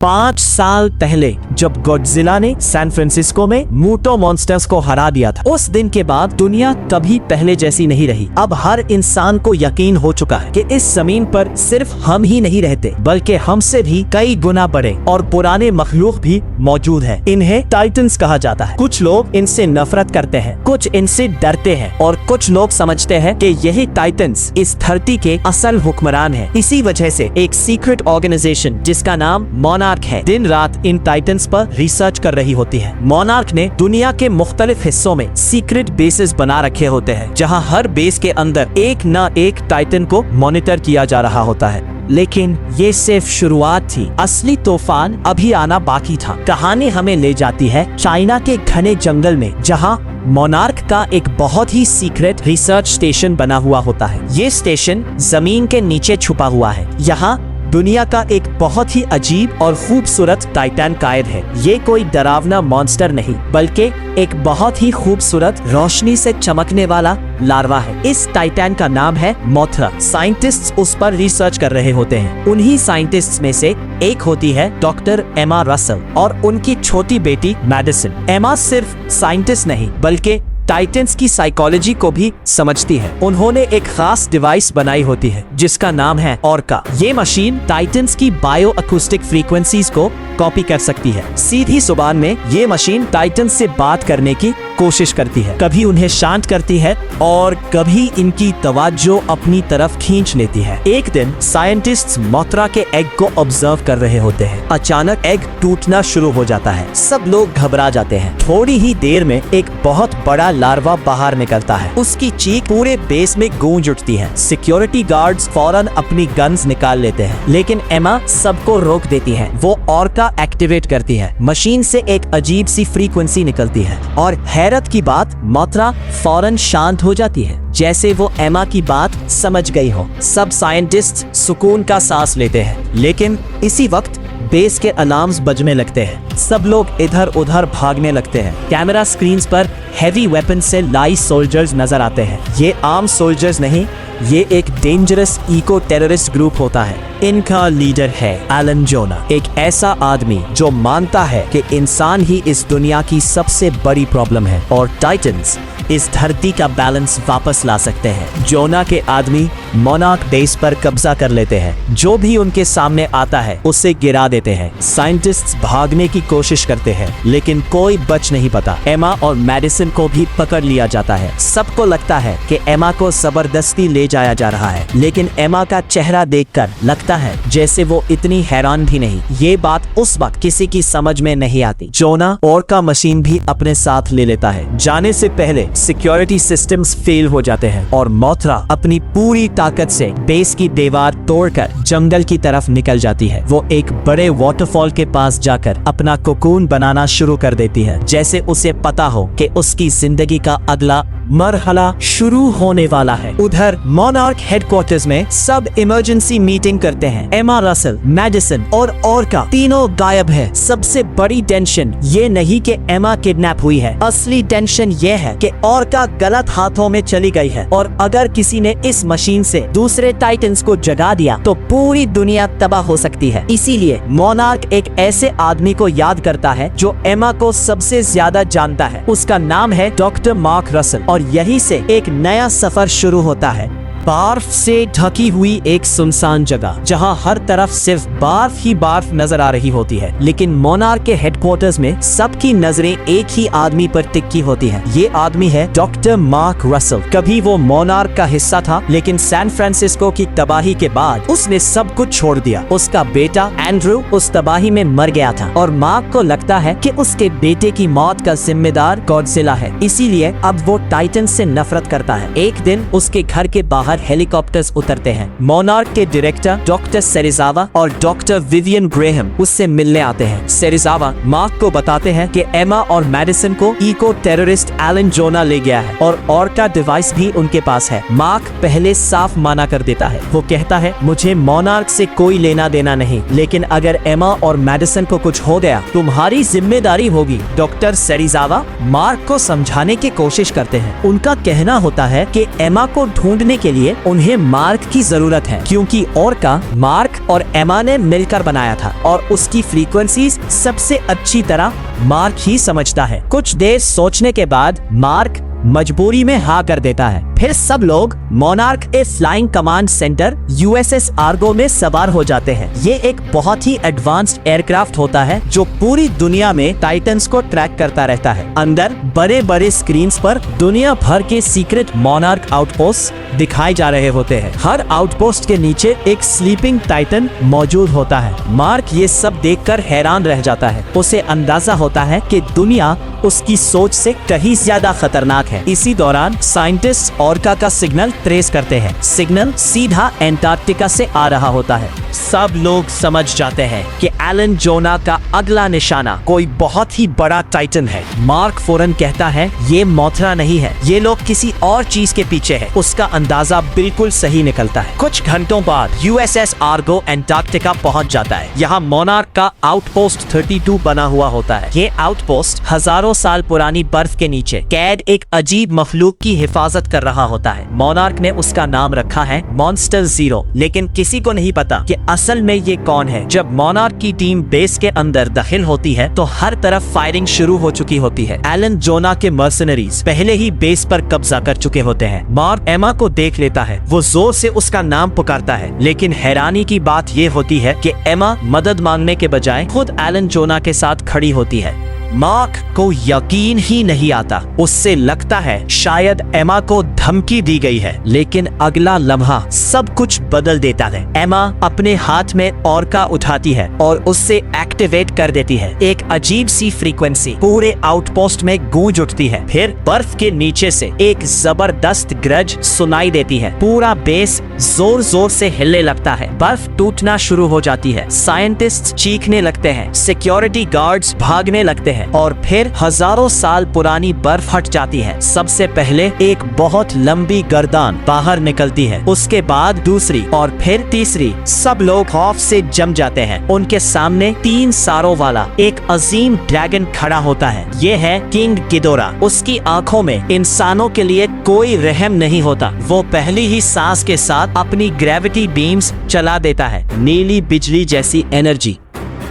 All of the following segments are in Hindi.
5 साल पहले जब गॉडजिला ने सैन फ्रांसिस्को में मूटो मॉन्स्टर्स को हरा दिया था, उस दिन के बाद दुनिया कभी पहले जैसी नहीं रही। अब हर इंसान को यकीन हो चुका है कि इस जमीन पर सिर्फ हम ही नहीं रहते, बल्कि हमसे भी कई गुना बड़े और पुराने मखलूक भी मौजूद हैं। इन्हें टाइटन्स कहा जाता है। कुछ लोग इनसे नफरत करते हैं, कुछ इनसे डरते हैं और कुछ लोग समझते हैं कि यही टाइटन्स इस धरती के असल हुक्मरान हैं। इसी वजह से एक सीक्रेट ऑर्गेनाइजेशन जिसका नाम मोनार्क है, दिन रात इन टाइटन्स पर रिसर्च कर रही होती है। मोनार्क ने दुनिया के मुख्तलिफ हिस्सों में सीक्रेट बेसेस बना रखे होते हैं, जहां हर बेस के अंदर एक न एक टाइटन को मॉनिटर किया जा रहा होता है। लेकिन ये सिर्फ शुरुआत थी, असली तूफान अभी आना बाकी था। कहानी हमें ले जाती है चाइना के घने जंगल में, जहां मोनार्क का एक बहुत ही सीक्रेट रिसर्च स्टेशन बना हुआ होता है। ये स्टेशन जमीन के नीचे छुपा हुआ है। यहाँ दुनिया का एक बहुत ही अजीब और खूबसूरत टाइटन कैद है। ये कोई डरावना मॉन्स्टर नहीं, बल्कि एक बहुत ही खूबसूरत रोशनी से चमकने वाला लार्वा है। इस टाइटन का नाम है मोथरा। साइंटिस्ट्स उस पर रिसर्च कर रहे होते हैं। उन्हीं साइंटिस्ट्स में से एक होती है डॉक्टर एमा रसल और उनकी छोटी बेटी मैडिसन। एमा सिर्फ साइंटिस्ट नहीं, बल्कि टाइटन्स की साइकोलॉजी को भी समझती है। उन्होंने एक खास डिवाइस बनाई होती है जिसका नाम है ऑर्का। ये मशीन टाइटन्स की बायो अकूस्टिक फ्रीक्वेंसीज को कॉपी कर सकती है। सीधी जुबान में ये मशीन टाइटन्स से बात करने की कोशिश करती है। कभी उन्हें शांत करती है और कभी इनकी तवज्जो अपनी तरफ खींच लेती है। एक दिन साइंटिस्ट्स मोथरा के एग को ऑब्जर्व कर रहे होते हैं। अचानक एग टूटना शुरू हो जाता है। सब लोग घबरा जाते हैं। थोड़ी ही देर में एक बहुत बड़ा लार्वा बाहर निकलता है। उसकी चीख पूरे बेस में गूंज उठती है। सिक्योरिटी गार्ड्स फौरन अपनी गन्स निकाल लेते हैं, लेकिन एमा सबको रोक देती है। वो ऑर्का एक्टिवेट करती है। मशीन से एक अजीब सी फ्रीक्वेंसी निकलती है और हैरत की बात, मोथरा फौरन शांत हो जाती है, जैसे वो एमा की बात समझ गई हो। सब साइंटिस्ट सुकून का सांस लेते हैं, लेकिन इसी वक्त बेस के अलार्म्स बजने लगते हैं। सब लोग इधर उधर भागने लगते हैं। कैमरा स्क्रीन्स पर हेवी वेपन से लैस सोल्जर्स नजर आते हैं। ये आर्म सोल्जर्स नहीं, ये एक डेंजरस इको टेररिस्ट ग्रुप होता है। इनका लीडर है एलन जोना, एक ऐसा आदमी जो मानता है कि इंसान ही इस दुनिया की सबसे बड़ी प्रॉब्लम है और टाइटन्स इस धरती का बैलेंस वापस ला सकते हैं। जोना के आदमी मोनार्क बेस पर कब्जा कर लेते हैं। जो भी उनके सामने आता है उसे गिरा देते हैं। साइंटिस्ट्स भागने की कोशिश करते हैं, लेकिन कोई बच नहीं पाता। एमा और मैडिसन को भी पकड़ लिया जाता है। सबको लगता है कि एमा को जबरदस्ती ले जाया जा रहा है, लेकिन एमा का चेहरा देखकर लगता है जैसे वो इतनी हैरान भी नहीं। ये बात उस वक्त किसी की समझ में नहीं आती। जोना ऑर्का मशीन भी अपने साथ ले लेता है। जाने से पहले सिक्योरिटी सिस्टम्स फेल हो जाते हैं और मोथरा अपनी पूरी ताकत से बेस की दीवार तोड़कर जंगल की तरफ निकल जाती है। वो एक बड़े वाटरफॉल के पास जाकर अपना कोकून बनाना शुरू कर देती है, जैसे उसे पता हो कि उसकी जिंदगी का अगला मरहला शुरू होने वाला है। उधर मोनार्क हेडक्वार्टर्स में सब इमरजेंसी मीटिंग करते हैं। एमा रसल, मैडिसन और ऑर्का तीनों गायब है। सबसे बड़ी टेंशन ये नहीं कि एमा किडनैप हुई है, असली टेंशन ये है कि ऑर्का गलत हाथों में चली गई है और अगर किसी ने इस मशीन से दूसरे टाइटन्स को जगा दिया तो पूरी दुनिया तबाह हो सकती है। इसीलिए मोनार्क एक ऐसे आदमी को याद करता है जो एमा को सबसे ज्यादा जानता है। उसका नाम है डॉक्टर मार्क रसल और यहीं से एक नया सफर शुरू होता है। बर्फ से ढकी हुई एक सुनसान जगह, जहां हर तरफ सिर्फ बर्फ ही बर्फ नजर आ रही होती है। लेकिन मोनार्क के हेडक्वार्टर्स में सबकी नजरें एक ही आदमी पर टिकी होती हैं। ये आदमी है डॉक्टर मार्क रसल। कभी वो मोनार्क का हिस्सा था, लेकिन सैन फ्रांसिस्को की तबाही के बाद उसने सब कुछ छोड़ दिया। उसका बेटा एंड्रू उस तबाही में मर गया था और मार्क को लगता है कि उसके बेटे की मौत का जिम्मेदार गॉडजिला है। इसीलिए अब वो टाइटन से नफरत करता है। एक दिन उसके घर के बाहर हेलीकॉप्टर्स उतरते हैं। मोनार्क के डायरेक्टर डॉक्टर सेरिजावा और डॉक्टर विवियन ग्रेहम उससे मिलने आते हैं। सेरिजावा मार्क को बताते हैं कि एमा और मैडिसन को इको टेररिस्ट एलन जोना ले गया है और ऑर्का डिवाइस भी उनके पास है। मार्क पहले साफ मना कर देता है। वो कहता है, मुझे मोनार्क से कोई लेना देना नहीं, लेकिन अगर एमा और मैडिसन को कुछ हो गया तुम्हारी जिम्मेदारी होगी। डॉक्टर सेरिजावा मार्क को समझाने की कोशिश करते हैं। उनका कहना होता है कि एमा को ढूंढने के लिए लिए उन्हें मार्क की जरूरत है, क्योंकि ओरका मार्क और एमा ने मिलकर बनाया था और उसकी फ्रीक्वेंसीज सबसे अच्छी तरह मार्क ही समझता है। कुछ देर सोचने के बाद मार्क मजबूरी में हाँ कर देता है। फिर सब लोग Monarch a flying command centre USS Argo में सवार हो जाते हैं। ये एक बहुत ही एडवांस्ड एयरक्राफ्ट होता है जो पूरी दुनिया में टाइटन्स को ट्रैक करता रहता है। अंदर बड़े बड़े स्क्रीन्स पर दुनिया भर के सीक्रेट मोनार्क आउटपोस्ट दिखाए जा रहे होते हैं। हर आउटपोस्ट के नीचे एक स्लीपिंग टाइटन मौजूद होता है। मार्क ये सब देखकर हैरान रह जाता है। उसे अंदाजा होता है कि दुनिया उसकी सोच से कहीं ज्यादा खतरनाक है। इसी दौरान साइंटिस्ट ओरका का सिग्नल ट्रेस करते हैं। सिग्नल सीधा एंटार्क्टिका से आ रहा होता है। सब लोग समझ जाते हैं कि एलन जोना का अगला निशाना कोई बहुत ही बड़ा टाइटन है। मार्क फौरन कहता है ये मोथरा नहीं है, ये लोग किसी और चीज के पीछे है। उसका अंदाजा बिल्कुल सही निकलता है। कुछ घंटों बाद यूएसएस आर्गो एंटार्क्टिका पहुंच जाता है। यहाँ मोनार्क का आउटपोस्ट 32 बना हुआ होता है। ये आउटपोस्ट हजारों साल पुरानी बर्फ के नीचे कैद एक अजीब मखलूक की हिफाजत कर रहा होता है। मोनार्क ने उसका नाम रखा है मॉन्स्टर जीरो, लेकिन किसी को नहीं पता कि असल में ये कौन है। जब मोनार्क की टीम बेस के अंदर दाखिल होती है तो हर तरफ फायरिंग शुरू हो चुकी होती है। एलन जोना के मर्सनरीज पहले ही बेस पर कब्जा कर चुके होते हैं। मार्क एमा को देख लेता है। वो जोर से उसका नाम पुकारता है, लेकिन हैरानी की बात ये होती है कि एमा मदद मांगने के बजाय खुद एलन जोना के साथ खड़ी होती है। मार्क को यकीन ही नहीं आता। उससे लगता है शायद एमा को धमकी दी गई है, लेकिन अगला लम्हा सब कुछ बदल देता है। एमा अपने हाथ में ओरका उठाती है और उससे एक्टिवेट कर देती है। एक अजीब सी फ्रीक्वेंसी पूरे आउटपोस्ट में गूंज उठती है। फिर बर्फ के नीचे से एक जबरदस्त गरज सुनाई देती है। पूरा बेस जोर जोर से हिलने लगता है। बर्फ टूटना शुरू हो जाती है। साइंटिस्ट चीखने लगते हैं, सिक्योरिटी गार्ड्स भागने लगते हैं और फिर हजारों साल पुरानी बर्फ हट जाती है। सबसे पहले एक बहुत लंबी गर्दान बाहर निकलती है, उसके बाद दूसरी और फिर तीसरी। सब लोग खौफ से जम जाते हैं। उनके सामने 3 सारों वाला एक अजीम ड्रैगन खड़ा होता है। ये है किंग गिदोरा। उसकी आंखों में इंसानों के लिए कोई रहम नहीं होता। वो पहली ही सांस के साथ अपनी ग्रेविटी बीम्स चला देता है। नीली बिजली जैसी एनर्जी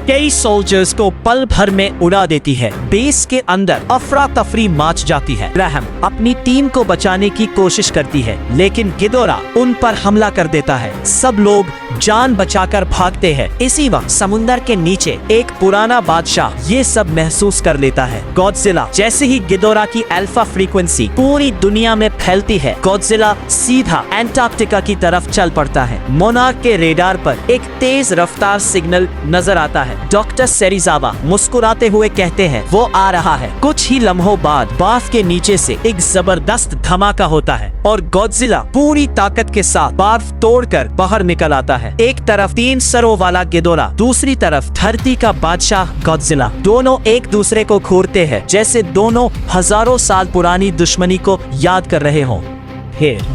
कई सोल्जर्स को पल भर में उड़ा देती है। बेस के अंदर अफरा तफरी मच जाती है। ग्राहम अपनी टीम को बचाने की कोशिश करती है, लेकिन गिदोरा उन पर हमला कर देता है। सब लोग जान बचाकर भागते हैं। इसी वक्त समुंदर के नीचे एक पुराना बादशाह ये सब महसूस कर लेता है। गॉडजिला जैसे ही गिदोरा की अल्फा फ्रीक्वेंसी पूरी दुनिया में फैलती है, गॉडजिला सीधा एंटार्क्टिका की तरफ चल पड़ता है। मोनार्क के रेडार पर एक तेज रफ्तार सिग्नल नजर आता है। डॉक्टर सेरिजावा मुस्कुराते हुए कहते हैं वो आ रहा है। कुछ ही लम्हों बाद बर्फ के नीचे से एक जबरदस्त धमाका होता है और गॉडजिला पूरी ताकत के साथ बर्फ तोड़कर बाहर निकल आता है। एक तरफ 3 सरों वाला गिदोरा, दूसरी तरफ धरती का बादशाह गॉडजिला। दोनों एक दूसरे को घूरते हैं जैसे दोनों हजारों साल पुरानी दुश्मनी को याद कर रहे हों।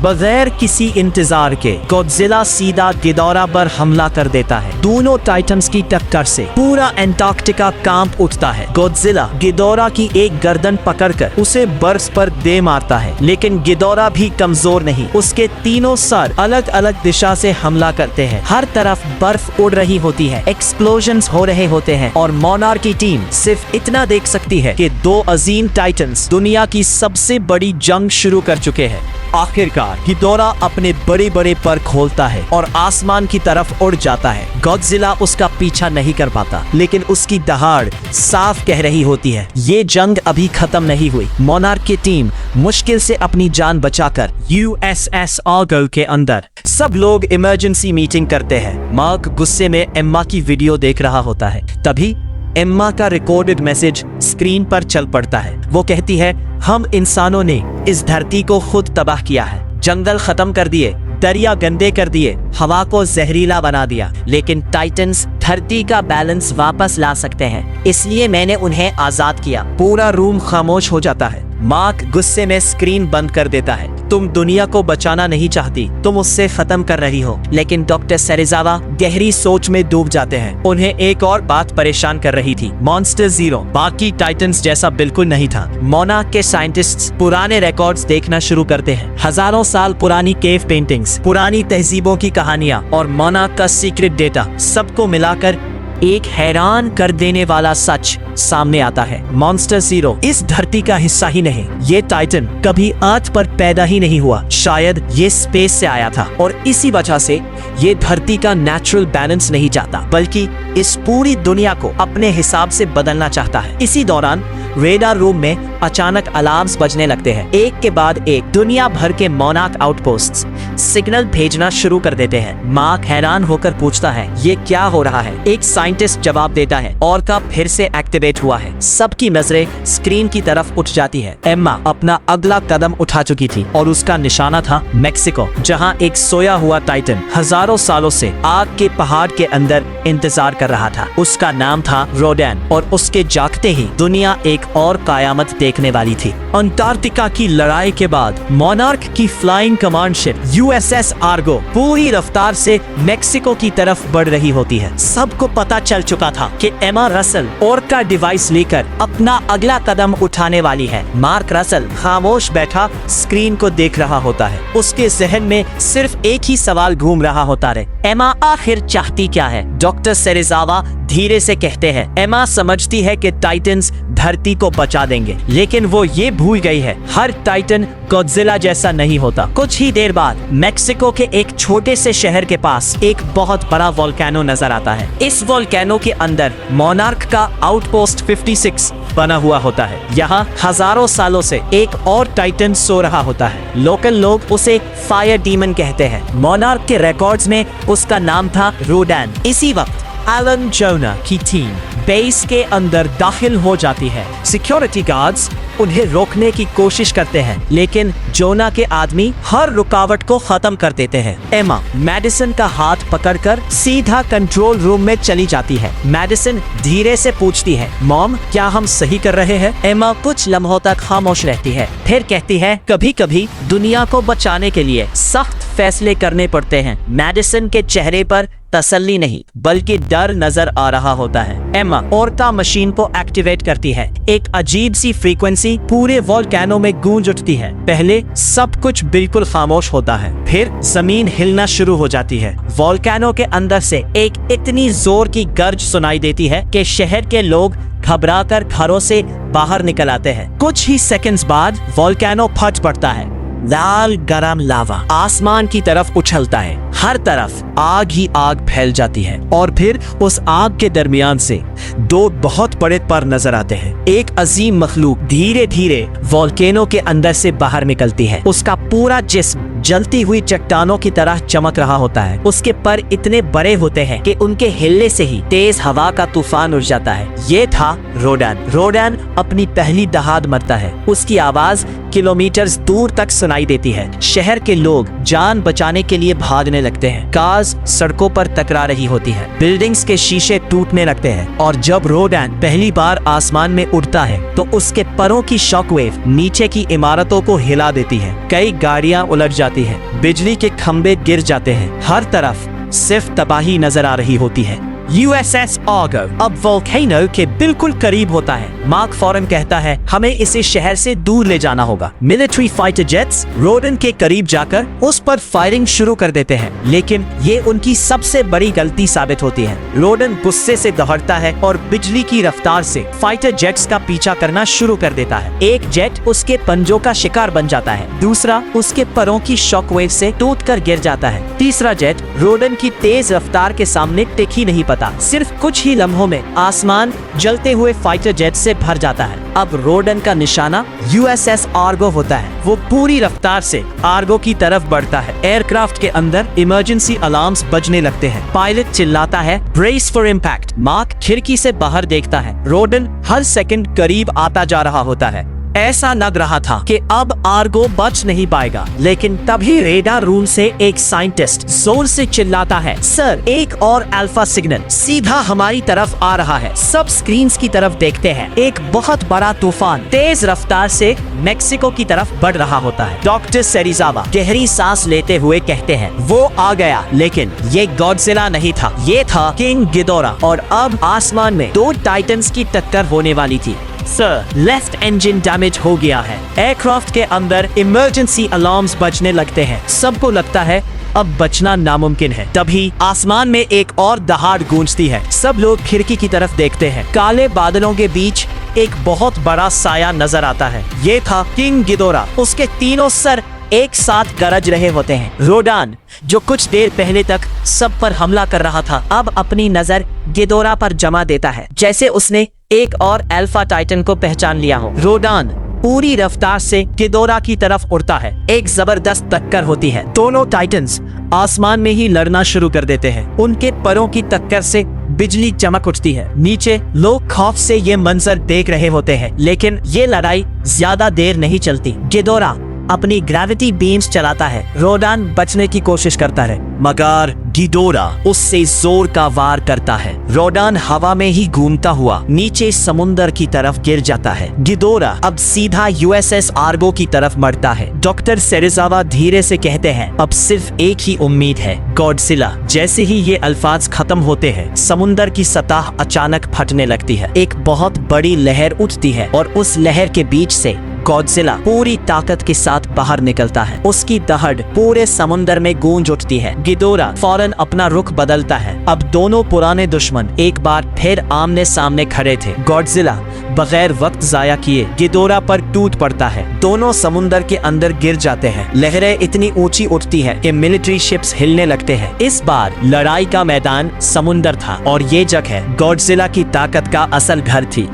बगैर किसी इंतजार के गॉडजिला सीधा गिदोरा पर हमला कर देता है। दोनों टाइटन्स की टक्कर से पूरा एंटार्क्टिका कांप उठता है। गॉडजिला गिदोरा की एक गर्दन पकड़कर उसे बर्फ पर दे मारता है, लेकिन गिदोरा भी कमजोर नहीं। उसके तीनों सर अलग अलग दिशा से हमला करते हैं। हर तरफ बर्फ उड़ रही होती है, एक्सप्लोजन्स हो रहे होते हैं और मोनार्क की टीम सिर्फ इतना देख सकती है कि 2 अजीम टाइटन्स दुनिया की सबसे बड़ी जंग शुरू कर चुके हैं। आखिरकार गिदोरा अपने बड़े बड़े पर खोलता है और आसमान की तरफ उड़ जाता है। गॉडजिला उसका पीछा नहीं कर पाता, लेकिन उसकी दहाड़ साफ कह रही होती है ये जंग अभी खत्म नहीं हुई। मोनार्क की टीम मुश्किल से अपनी जान बचाकर यूएसएस आर्गो के अंदर। सब लोग इमरजेंसी मीटिंग करते हैं। मार्क गुस्से में एम्मा की वीडियो देख रहा होता है। तभी एम्मा का रिकॉर्डेड मैसेज स्क्रीन पर चल पड़ता है। वो कहती है हम इंसानों ने इस धरती को खुद तबाह किया है, जंगल खत्म कर दिए, दरिया गंदे कर दिए, हवा को जहरीला बना दिया, लेकिन टाइटन्स धरती का बैलेंस वापस ला सकते हैं, इसलिए मैंने उन्हें आजाद किया। पूरा रूम खामोश हो जाता है। मार्क गुस्से में स्क्रीन बंद कर देता है। तुम दुनिया को बचाना नहीं चाहती, तुम उससे खत्म कर रही हो। लेकिन डॉक्टर सेरेजावा गहरी सोच में डूब जाते हैं। उन्हें एक और बात परेशान कर रही थी। मॉन्स्टर जीरो बाकी टाइटन्स जैसा बिल्कुल नहीं था। मोनार्क के साइंटिस्ट्स पुराने रिकॉर्ड्स देखना शुरू करते हैं। हजारों साल पुरानी केव पेंटिंग्स, पुरानी तहजीबों की कहानियां और मोनार्क का सीक्रेट डेटा, सबको मिलाकर एक हैरान कर देने वाला सच सामने आता है। मॉन्स्टर जीरो इस धरती का हिस्सा ही नहीं, ये टाइटन कभी अर्थ पर पैदा ही नहीं हुआ। शायद ये स्पेस से आया था और इसी वजह से ये धरती का नेचुरल बैलेंस नहीं चाहता, बल्कि इस पूरी दुनिया को अपने हिसाब से बदलना चाहता है। इसी दौरान रेडार रूम में अचानक अलार्म्स बजने लगते हैं। एक के बाद एक दुनिया भर के मोनार्क आउटपोस्ट्स सिग्नल भेजना शुरू कर देते हैं। मार्क हैरान होकर पूछता है, ये क्या हो रहा है? एक साइंटिस्ट जवाब देता है, ऑर्का फिर से एक्टिवेट हुआ है। सबकी नजरें स्क्रीन की तरफ उठ जाती है। एम्मा अपना अगला कदम उठा चुकी थी और उसका निशाना था मेक्सिको, जहां एक सोया हुआ टाइटन हजारों सालों से आग के पहाड़ के अंदर इंतजार कर रहा था। उसका नाम था रोडैन और उसके जागते ही दुनिया एक और कयामत देखने वाली थी। अंटार्कटिका की लड़ाई के बाद मोनार्क की flying command ship USS Ergo पूरी रफ्तार से मेक्सिको की तरफ बढ़ रही होती है। सबको पता चल चुका था कि एमा रसल ऑर्का डिवाइस लेकर अपना अगला कदम उठाने वाली है। मार्क रसल खामोश बैठा स्क्रीन को देख रहा होता है। उसके जहन में सिर्फ एक ही सवाल घूम रहा होता है, एमा आखिर चाहती क्या है? डॉक्टर सेरेजावा धीरे से कहते हैं, एमा समझती है कि टाइटन्स धरती को बचा देंगे, लेकिन वो ये भूल गई है हर टाइटन गॉडजिला जैसा नहीं होता। कुछ ही देर बाद मेक्सिको के एक छोटे से शहर के पास एक बहुत बड़ा वोल्केनो नजर आता है। इस वोल्केनो के अंदर मोनार्क का आउटपोस्ट 56 बना हुआ होता है। यहाँ हजारों सालों से एक और टाइटन सो रहा होता है। लोकल लोग उसे फायर डीमन कहते हैं। मोनार्क के रिकॉर्ड्स में उसका नाम था रोडैन। इसी वक्त एलन जोना की टीम बेस के अंदर दाखिल हो जाती है। सिक्योरिटी गार्ड्स उन्हें रोकने की कोशिश करते हैं, लेकिन जोना के आदमी हर रुकावट को खत्म कर देते हैं। एमा मैडिसन का हाथ पकड़कर सीधा कंट्रोल रूम में चली जाती है। मैडिसन धीरे से पूछती है, मॉम क्या हम सही कर रहे हैं? एमा कुछ लम्हों तक खामोश रहती है, फिर कहती है, कभी कभी दुनिया को बचाने के लिए सख्त फैसले करने पड़ते हैं। मैडिसन के चेहरे पर तसल्ली नहीं बल्कि डर नजर आ रहा होता है। एमा ऑर्का मशीन को एक्टिवेट करती है। एक अजीब सी फ्रीक्वेंसी पूरे वोल्केनो में गूंज उठती है। पहले सब कुछ बिल्कुल खामोश होता है, फिर जमीन हिलना शुरू हो जाती है। वोल्केनो के अंदर से एक इतनी जोर की गर्ज सुनाई देती है कि शहर के लोग घबराकर घरों से बाहर निकल आते हैं। कुछ ही सेकंड्स बाद वोल्केनो फट पड़ता है। लाल गरम लावा आसमान की तरफ उछलता है। हर तरफ आग ही आग फैल जाती है और फिर उस आग के दरमियान से दो बहुत बड़े पर नजर आते हैं। एक अजीम मखलूक धीरे धीरे वोल्केनो के अंदर से बाहर निकलती है। उसका पूरा जिस्म जलती हुई चट्टानों की तरह चमक रहा होता है। उसके पर इतने बड़े होते हैं कि उनके हिलने से ही तेज हवा का तूफान उठ जाता है। ये था रोडैन। रोडैन अपनी पहली दहाड़ मरता है। उसकी आवाज किलोमीटर दूर तक सुनाई देती है। शहर के लोग जान बचाने के लिए भागने लगते हैं। कार्स सड़कों पर टकरा रही होती है, बिल्डिंग्स के शीशे टूटने लगते हैं और जब रोडैन पहली बार आसमान में उड़ता है तो उसके परों की शॉकवेव नीचे की इमारतों को हिला देती है। कई गाड़ियां उलट जाती हैं, बिजली के खंभे गिर जाते हैं। हर तरफ सिर्फ तबाही नजर आ रही होती है। यूएसएस आर्गो अब वोल्केनो के बिल्कुल करीब होता है। मार्क फौरन कहता है, हमें इसे शहर से दूर ले जाना होगा। मिलिट्री फाइटर जेट्स रोडन के करीब जाकर उस पर फायरिंग शुरू कर देते हैं, लेकिन ये उनकी सबसे बड़ी गलती साबित होती है। रोडन गुस्से से दौड़ता है और बिजली की रफ्तार से फाइटर जेट्स का पीछा करना शुरू कर देता है। एक जेट उसके पंजों का शिकार बन जाता है, दूसरा उसके परों की शॉकवेव से टूटकर गिर जाता है, तीसरा जेट रोडन की तेज रफ्तार के सामने टिक ही नहीं पाता। सिर्फ कुछ ही लम्हों में आसमान जलते हुए फाइटर जेट से भर जाता है। अब रोडन का निशाना यूएसएस आर्गो होता है। वो पूरी रफ्तार से आर्गो की तरफ बढ़ता है। एयरक्राफ्ट के अंदर इमरजेंसी अलार्म्स बजने लगते हैं। पायलट चिल्लाता है, ब्रेस फॉर इम्पैक्ट। मार्क खिड़की से बाहर देखता है। रोडन हर सेकंड करीब आता जा रहा होता है। ऐसा लग रहा था कि अब आर्गो बच नहीं पाएगा, लेकिन तभी रेडार रूम से एक साइंटिस्ट जोर से चिल्लाता है, सर एक और अल्फा सिग्नल सीधा हमारी तरफ आ रहा है। सब स्क्रीन्स की तरफ देखते हैं। एक बहुत बड़ा तूफान तेज रफ्तार से मेक्सिको की तरफ बढ़ रहा होता है। डॉक्टर सेरिजावा गहरी सांस लेते हुए कहते हैं, वो आ गया, लेकिन ये गॉडजिला नहीं था, ये था किंग गिदोरा। और अब आसमान में दो टाइटन्स की टक्कर होने वाली थी। सर, लेफ्ट इंजन डैमेज हो गया है। एयरक्राफ्ट के अंदर इमरजेंसी अलार्म्स बजने लगते हैं। सबको लगता है अब बचना नामुमकिन है। तभी आसमान में एक और दहाड़ गूंजती है। सब लोग खिड़की की तरफ देखते हैं। काले बादलों के बीच एक बहुत बड़ा साया नजर आता है। ये था किंग गिदोरा। उसके तीनों सर एक साथ गरज रहे होते हैं। रोडान, जो कुछ देर पहले तक सब पर हमला कर रहा था, अब अपनी नजर गिदोरा पर जमा देता है, जैसे उसने एक और अल्फा टाइटन को पहचान लिया हो। रोडान पूरी रफ्तार से गिदोरा की तरफ उड़ता है। एक जबरदस्त टक्कर होती है। दोनों टाइटन्स आसमान में ही लड़ना शुरू कर देते हैं। उनके परों की टक्कर से बिजली चमक उठती है। नीचे लोग खौफ से ये मंजर देख रहे होते हैं, लेकिन ये लड़ाई ज्यादा देर नहीं चलती। गिदोरा अपनी ग्रेविटी बीम्स चलाता है। रोडान बचने की कोशिश करता है, मगर गिदोरा उससे जोर का वार करता है। रोडान हवा में ही घूमता हुआ नीचे समुंदर की तरफ गिर जाता है। गिदोरा अब सीधा यूएसएस आर्गो की तरफ मरता है। डॉक्टर सेरिजावा धीरे से कहते हैं, अब सिर्फ एक ही उम्मीद है, गॉडजिला। जैसे ही ये अल्फाज खत्म होते हैं, समुंदर की सतह अचानक फटने लगती है। एक बहुत बड़ी लहर उठती है और उस लहर के बीच से गॉडजिला पूरी ताकत के साथ बाहर निकलता है। उसकी दहाड़ पूरे समुंदर में गूंज उठती है। गिदोरा फौरन अपना रुख बदलता है। अब दोनों पुराने दुश्मन एक बार फिर आमने सामने खड़े थे। गॉडजिला बगैर वक्त जाया किए गिदोरा पर टूट पड़ता है। दोनों समुंदर के अंदर गिर जाते हैं। लहरें इतनी ऊंची उठती है कि मिलिट्री शिप्स हिलने लगते हैं। इस बार लड़ाई का मैदान समुंदर था और ये जगह गॉडजिला की ताकत का असल घर थी।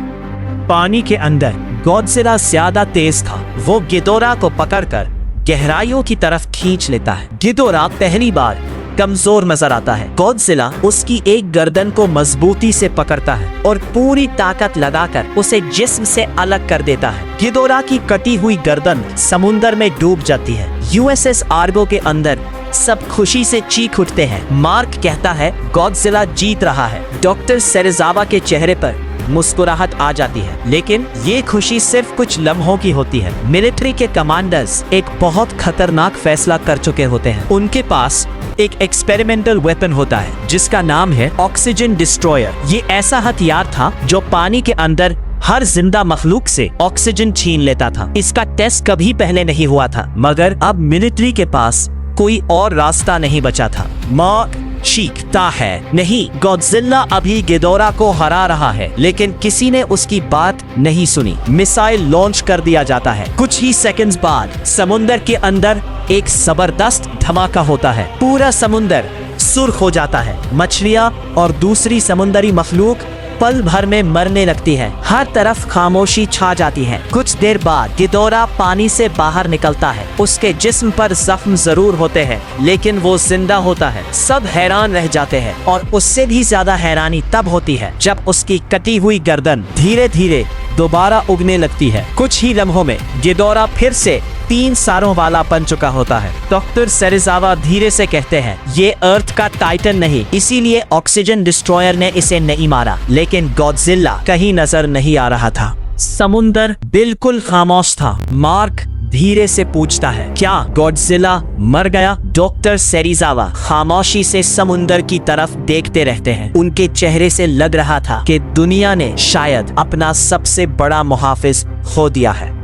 पानी के अंदर गॉडजिला ज्यादा तेज था। वो गिदोरा को पकड़कर गहराइयों की तरफ खींच लेता है। गिदोरा पहली बार कमजोर नजर आता है। गॉडजिला उसकी एक गर्दन को मजबूती से पकड़ता है और पूरी ताकत लगाकर उसे जिस्म से अलग कर देता है। गिदोरा की कटी हुई गर्दन समुंदर में डूब जाती है। यूएसएस आर्गो के अंदर सब खुशी से चीख उठते हैं। मार्क कहता है, गॉडजिला जीत रहा है। डॉक्टर सेरिजावा के चेहरे पर मुस्कुराहट आ जाती है, लेकिन ये खुशी सिर्फ कुछ लम्हों की होती है। मिलिट्री के कमांडर्स एक बहुत खतरनाक फैसला कर चुके होते हैं। उनके पास एक एक्सपेरिमेंटल वेपन होता है जिसका नाम है ऑक्सीजन डिस्ट्रॉयर। ये ऐसा हथियार था जो पानी के अंदर हर जिंदा मखलूक से ऑक्सीजन छीन लेता था। इसका टेस्ट कभी पहले नहीं हुआ था, मगर अब मिलिट्री के पास कोई और रास्ता नहीं बचा था। मार्क चीखता है, नहीं, गॉडजिला अभी गिदोरा को हरा रहा है। लेकिन किसी ने उसकी बात नहीं सुनी। मिसाइल लॉन्च कर दिया जाता है। कुछ ही सेकंड्स बाद समुंदर के अंदर एक जबरदस्त धमाका होता है। पूरा समुंदर सुर्ख हो जाता है। मछलियां और दूसरी समुंदरी मखलूक पल भर में मरने लगती है। हर तरफ खामोशी छा जाती है। कुछ देर बाद गिदोरा पानी से बाहर निकलता है। उसके जिस्म पर जख्म जरूर होते हैं, लेकिन वो जिंदा होता है। सब हैरान रह जाते हैं और उससे भी ज्यादा हैरानी तब होती है जब उसकी कटी हुई गर्दन धीरे धीरे दोबारा उगने लगती है। कुछ ही लम्हों में गिदोरा फिर से 3 सारों वाला बन चुका होता है। डॉक्टर सेरिजावा धीरे से कहते हैं, ये अर्थ का टाइटन नहीं, इसीलिए ऑक्सीजन डिस्ट्रॉयर ने इसे नहीं मारा। लेकिन गॉडजिला कहीं नजर नहीं आ रहा था। समुंदर बिल्कुल खामोश था। मार्क धीरे से पूछता है, क्या गॉडजिला मर गया? डॉक्टर सेरिजावा खामोशी से समुंदर की तरफ देखते रहते हैं। उनके चेहरे से लग रहा था कि दुनिया ने शायद अपना सबसे बड़ा मुहाफिज खो दिया है।